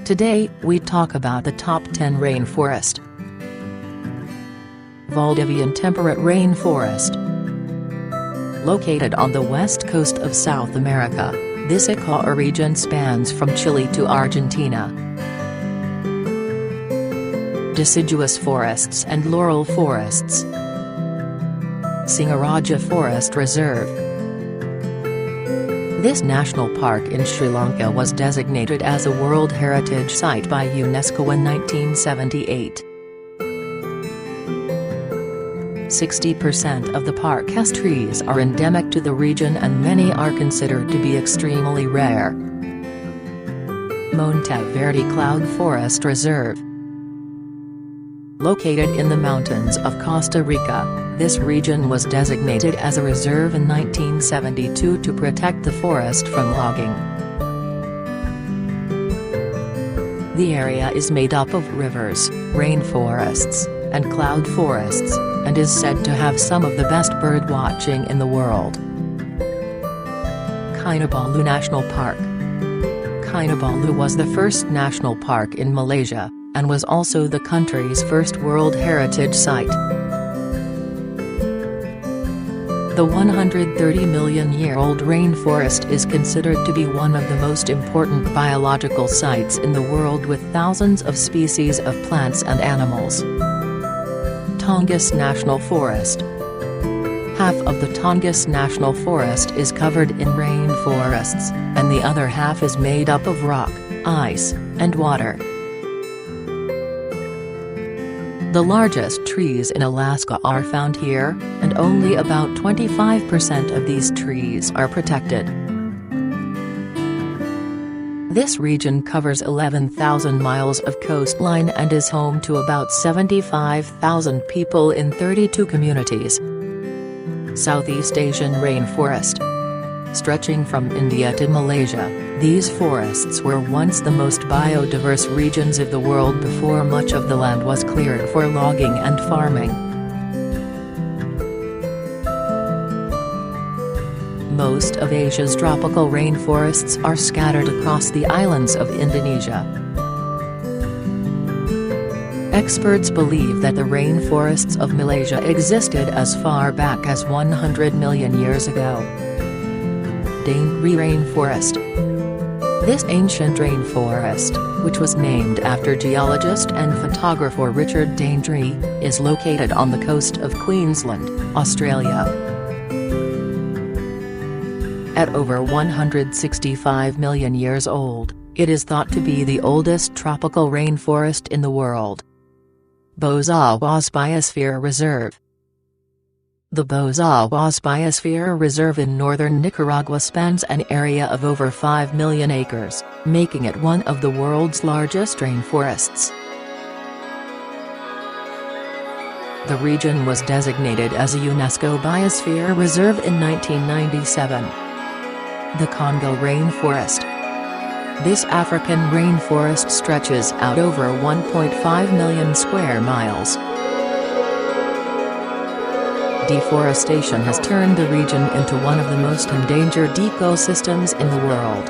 Today, we talk about the top 10 rainforest. Valdivian temperate rainforest. Located on the west coast of South America, this ecoregion spans from Chile to Argentina. Deciduous forests and laurel forests. Singaraja Forest Reserve. This national park in Sri Lanka was designated as a World Heritage Site by UNESCO in 1978. 60% of the park's trees are endemic to the region and many are considered to be extremely rare. Monte Verde Cloud Forest Reserve. Located in the mountains of Costa Rica, this region was designated as a reserve in 1972 to protect the forest from logging. The area is made up of rivers, rainforests, and cloud forests, and is said to have some of the best bird watching in the world. Kinabalu National Park. Kinabalu was the first national park in Malaysia, and was also the country's first World Heritage Site. The 130-million-year-old rainforest is considered to be one of the most important biological sites in the world with thousands of species of plants and animals. Tongass National Forest. Half of the Tongass National Forest is covered in rainforests, and the other half is made up of rock, ice, and water. The largest trees in Alaska are found here, and only about 25% of these trees are protected. This region covers 11,000 miles of coastline and is home to about 75,000 people in 32 communities. Southeast Asian rainforest. Stretching from India to Malaysia, these forests were once the most biodiverse regions of the world before much of the land was cleared for logging and farming. Most of Asia's tropical rainforests are scattered across the islands of Indonesia. Experts believe that the rainforests of Malaysia existed as far back as 100 million years ago. Daintree Rainforest. This ancient rainforest, which was named after geologist and photographer Richard Daintree, is located on the coast of Queensland, Australia. At over 165 million years old, it is thought to be the oldest tropical rainforest in the world. Bozawas Biosphere Reserve. The Bozawas Biosphere Reserve in northern Nicaragua spans an area of over 5 million acres, making it one of the world's largest rainforests. The region was designated as a UNESCO Biosphere Reserve in 1997. The Congo Rainforest. This African rainforest stretches out over 1.5 million square miles. Deforestation has turned the region into one of the most endangered ecosystems in the world.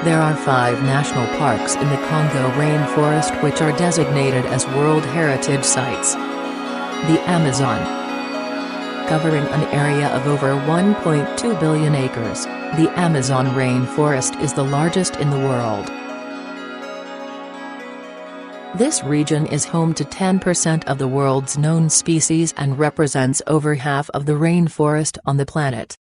There are 5 national parks in the Congo rainforest which are designated as World Heritage Sites. The Amazon. Covering an area of over 1.2 billion acres, the Amazon rainforest is the largest in the world. This region is home to 10% of the world's known species and represents over half of the rainforest on the planet.